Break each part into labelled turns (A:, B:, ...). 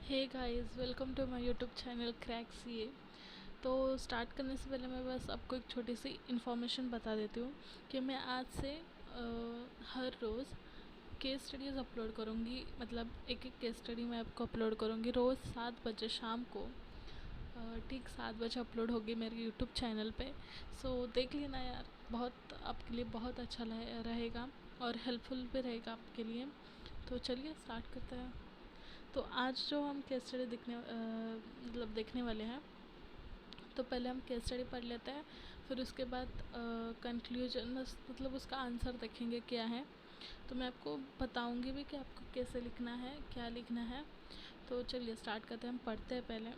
A: Hey guys, welcome to my YouTube channel crack CA. तो start करने से पहले मैं बस आपको एक छोटी सी इन्फॉर्मेशन बता देती हूँ कि मैं आज से हर रोज़ केस स्टडीज़ अपलोड करूँगी। मतलब एक एक केस स्टडी मैं आपको अपलोड करूँगी रोज़ 7 बजे शाम को। ठीक 7 बजे अपलोड होगी मेरे यूट्यूब चैनल पे। सो देख लेना यार, बहुत आपके लिए बहुत अच्छा रहेगा और हेल्पफुल भी रहेगा आपके लिए। तो चलिए स्टार्ट करते हैं। तो आज जो हम केस स्टडी देखने वाले हैं, तो पहले हम केस स्टडी पढ़ लेते हैं। फिर उसके बाद कंक्लूजन मतलब उसका आंसर देखेंगे क्या है। तो मैं आपको बताऊंगी भी कि आपको कैसे लिखना है, क्या लिखना है। तो चलिए स्टार्ट करते हैं, हम पढ़ते हैं पहले।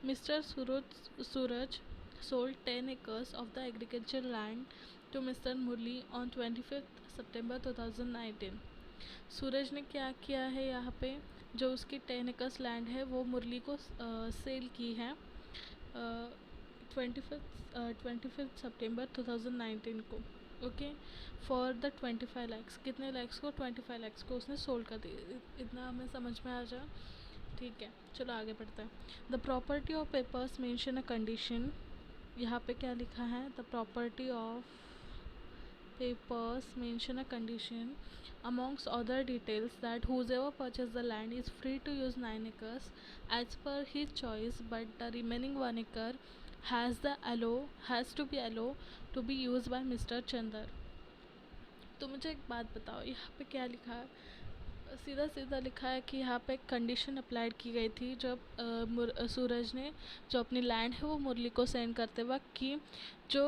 A: Mister Suraj sold 10 acres of the agricultural land to Mr. Murli on 25th September 2019। सूरज ने क्या किया है यहाँ पे, जो उसकी 10 एकर्स लैंड है वो मुरली को सेल की है 25 सितंबर 2019 को। Okay, for the 25 lakhs. कितने लैक्स को? 25 लैक्स को उसने सोल्ड कर दी। इतना हमें समझ में आ जाए, ठीक है। चलो आगे बढ़ते हैं। The property of papers mention a condition. यहाँ पे क्या लिखा है? The property of papers mention a condition amongst other details that whoever purchase the land is free to use 9 acres as per his choice, but the remaining 1 acre has to be allowed to be used by Mr. Chandar। तो मुझे एक बात बताओ, यहाँ पे क्या लिखा है? सीधा सीधा लिखा है कि यहाँ पे एक कंडीशन अप्लाइड की गई थी जब सूरज ने जो अपनी लैंड है वो मुरली को सेंड करते वक्त कि जो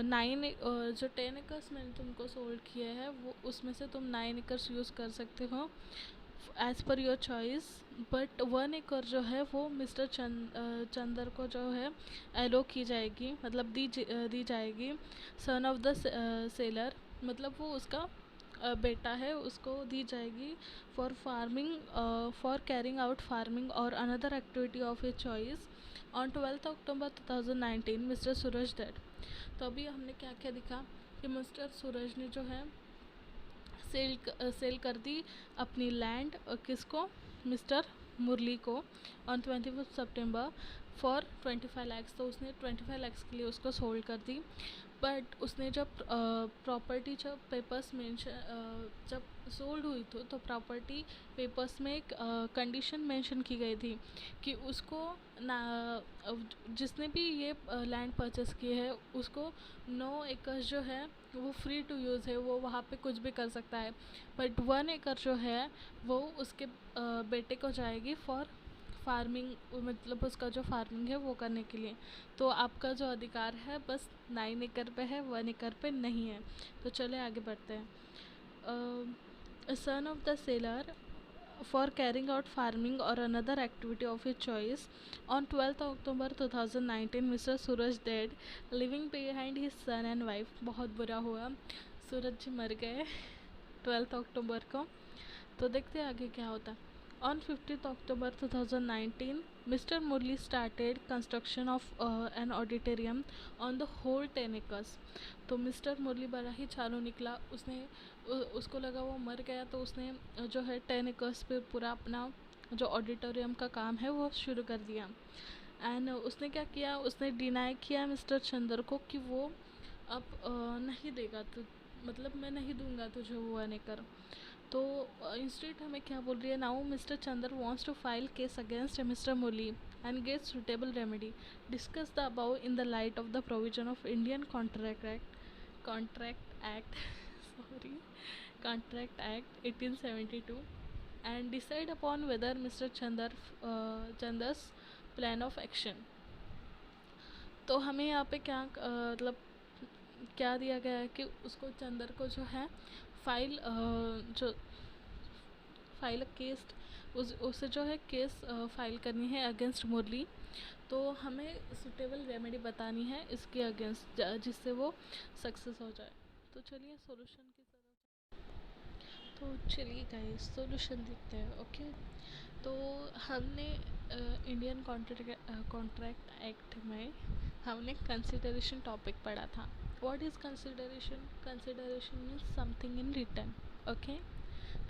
A: 10 एकर्स मैंने तुमको सोल्ड किए हैं वो उसमें से तुम 9 एकर्स यूज़ कर सकते हो as per your choice. But 1 एकड़ जो है वो मिस्टर चंदर को जो है एलो की जाएगी, मतलब दी जाएगी। सन ऑफ द सेलर, मतलब वो उसका बेटा है, उसको दी जाएगी for farming, for carrying out farming और another activity of his choice. On 12 October 2019 mister Suraj dead. तो अभी हमने क्या क्या दिखा कि मिस्टर सूरज ने जो है सेल कर दी अपनी लैंड किसको? मिस्टर मुरली को ऑन 25 सितंबर फॉर 25 लैक्स। तो उसने 25 लैक्स के लिए उसको सोल्ड कर दी। बट उसने जब प्रॉपर्टी जब पेपर्स मेंशन जब सोल्ड हुई तो प्रॉपर्टी पेपर्स में एक कंडीशन मेंशन की गई थी कि उसको ना जिसने भी ये लैंड परचेस की है उसको 9 एकड़ जो है वो फ्री टू यूज़ है, वो वहाँ पे कुछ भी कर सकता है। बट 1 एकड़ जो है वो उसके बेटे को जाएगी फॉर फार्मिंग, मतलब उसका जो फार्मिंग है वो करने के लिए। तो आपका जो अधिकार है बस 9 एकड़ पे है, 1 एकड़ पे नहीं है। तो चले आगे बढ़ते हैं। Son of the seller for carrying out farming or another activity of his choice. On 12th October 2019, Mr. Suraj died, leaving behind his son and wife। बहुत बुरा हुआ, सूरज जी मर गए 12 अक्टूबर को। तो देखते हैं आगे क्या होता है। On 15th October 2019, Mr. Murli started construction of an auditorium on the whole 10 acres। तो मिस्टर मुरली बड़ा ही चालू निकला। उसको लगा वो मर गया, तो उसने जो है 10 एकर्स पे पूरा अपना जो ऑडिटोरियम का काम है वो शुरू कर दिया। एंड उसने क्या किया, उसने डिनाई किया मिस्टर चंदर को कि वो अब नहीं देगा, तो मतलब मैं नहीं दूंगा तुझे वो 1 एकड़। तो इंस्टीट्यूट हमें क्या बोल रही है? Now mister Chander wants to file case against mister Murali and get suitable remedy. Discuss the above in the light of the provision of Indian contract act sorry contract act 1872 and decide upon whether mister Chander's plan of action. तो हमें यहाँ पे क्या मतलब क्या दिया गया है कि उसको चंदर को जो है फाइल जो फाइल केस उसे जो है केस फाइल करनी है अगेंस्ट मुरली। तो हमें सुटेबल रेमेडी बतानी है इसके अगेंस्ट जिससे वो सक्सेस हो जाए। तो चलिए सॉल्यूशन की तरफ। तो चलिए गाइस सॉल्यूशन देखते हैं। ओके, तो हमने इंडियन कॉन्ट्रैक्ट एक्ट में हमने कंसिडरेशन टॉपिक पढ़ा था। What is consideration? Consideration means something in return. Okay,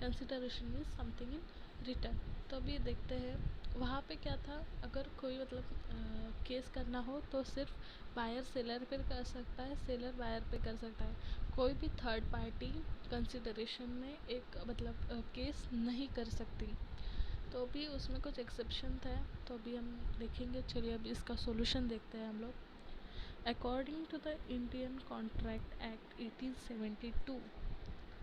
A: consideration means something in return. तो अभी देखते हैं वहाँ पे क्या था, अगर कोई मतलब केस करना हो तो सिर्फ बायर सेलर पे कर सकता है, सेलर बायर पे कर सकता है। कोई भी थर्ड पार्टी कंसिडरेशन में एक मतलब केस नहीं कर सकती। तो अभी उसमें कुछ एक्सेप्शन था, तो अभी हम देखेंगे। चलिए अभी इसका सॉल्यूशन देखते हैं हम लोग। According to the Indian contract act 1872,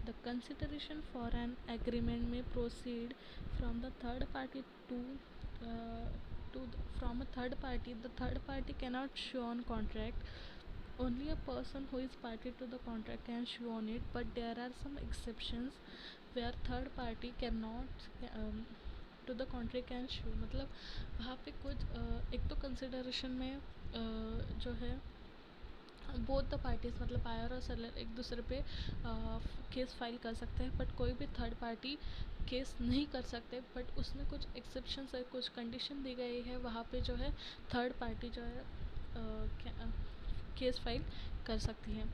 A: the consideration for an agreement may proceed from the third party uh, from a third party. The third party cannot show on contract. Only a person who is party to the contract can show on it. But there are some exceptions where third party cannot to the contract can show. मतलब वहाँ पे कुछ एक तो consideration में जो है both the parties मतलब बायर और सेलर एक दूसरे पे केस फाइल कर सकते हैं, बट कोई भी थर्ड पार्टी केस नहीं कर सकते। बट उसमें कुछ एक्सेप्शंस है, कुछ कंडीशन दी गई है, वहाँ पे जो है थर्ड पार्टी जो है केस फाइल कर सकती है।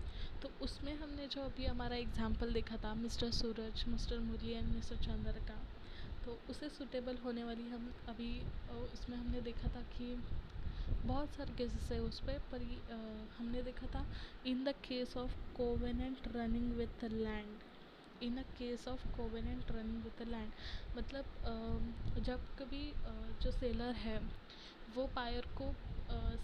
A: तो उसमें हमने जो अभी हमारा एग्जांपल देखा था mister Suraj, mister Murali and mister Chandra का, तो उसे सूटेबल होने वाली हम अभी उसमें हमने देखा था कि बहुत सारे केसेस है उस पर हमने देखा था in the case of covenant running with land. In a case of covenant running with land मतलब जब कभी जो सेलर है वो बायर को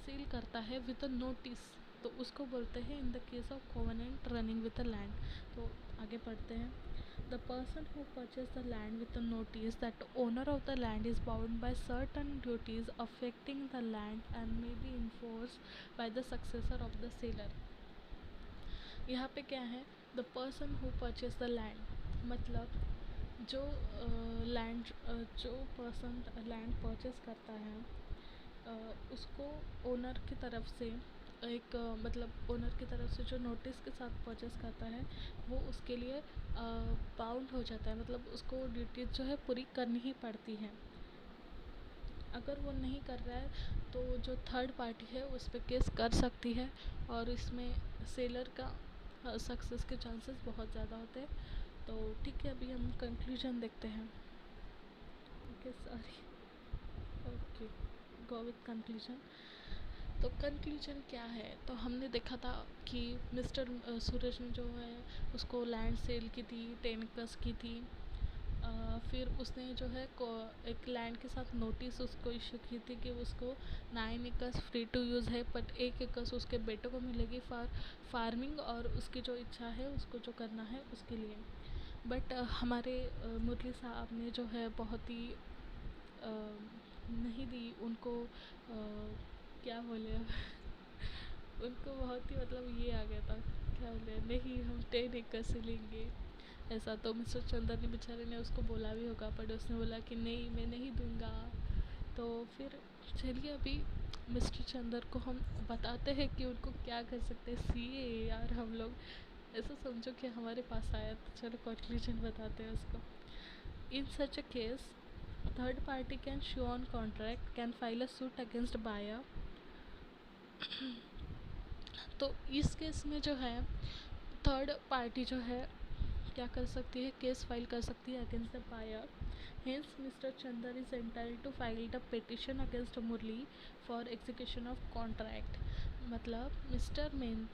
A: सेल करता है विद अ नोटिस, तो उसको बोलते हैं in the case of covenant running with a land. तो आगे पढ़ते हैं। The person who purchased the land with a notice that the owner of the land is bound by certain duties affecting the land and may be enforced by the successor of the seller। यहाँ पे क्या है, the person who purchased the land मतलब जो land जो person land purchase करता है उसको ओनर की तरफ से एक मतलब ओनर की तरफ से जो नोटिस के साथ परचेस करता है वो उसके लिए बाउंड हो जाता है, मतलब उसको ड्यूटीज जो है पूरी करनी ही पड़ती है। अगर वो नहीं कर रहा है तो जो थर्ड पार्टी है उस पर केस कर सकती है और इसमें सेलर का सक्सेस के चांसेस बहुत ज़्यादा होते हैं। तो ठीक है, अभी हम कंक्लूजन देखते हैं। Okay sorry, okay go with conclusion. तो कंक्लूजन क्या है, तो हमने देखा था कि मिस्टर सूरज ने जो है उसको लैंड सेल की थी 10 एकर्स की थी। फिर उसने जो है एक लैंड के साथ नोटिस उसको इशू की थी कि उसको 9 एकर्स फ्री टू यूज़ है, बट 1 एकर्स उसके बेटे को मिलेगी फॉर फार्मिंग और उसकी जो इच्छा है उसको जो करना है उसके लिए। बट हमारे मुरली साहब ने जो है बहुत ही नहीं दी उनको क्या बोले उनको बहुत ही मतलब ये आ गया था, क्या बोले, नहीं हम 10 एकड़ से लेंगे ऐसा। तो मिस्टर चंदर ने बेचारे ने उसको बोला भी होगा, पर उसने बोला कि नहीं मैं नहीं दूंगा। तो फिर चलिए अभी मिस्टर चंदर को हम बताते हैं कि उनको क्या कर सकते हैं। सीए यार हम लोग ऐसा समझो कि हमारे पास आया, तो चलो कंक्लूजन बताते हैं उसको। In such a case third party can show on contract can file a suit against buyer। तो इस केस में जो है थर्ड पार्टी जो है क्या कर सकती है, केस फाइल कर सकती है against the buyer. Hence mister Chander is entitled to file the petition against Murali for execution of contract. मतलब मिस्टर मेन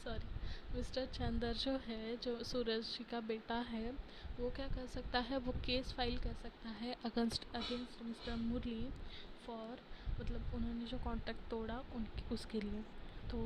A: सॉरी मिस्टर चंदर जो है जो सूरज जी का बेटा है वो क्या कर सकता है, वो केस फाइल कर सकता है अगेंस्ट मिस्टर मुरली फॉर मतलब उन्होंने जो कॉन्ट्रैक्ट तोड़ा उनके उसके लिए। तो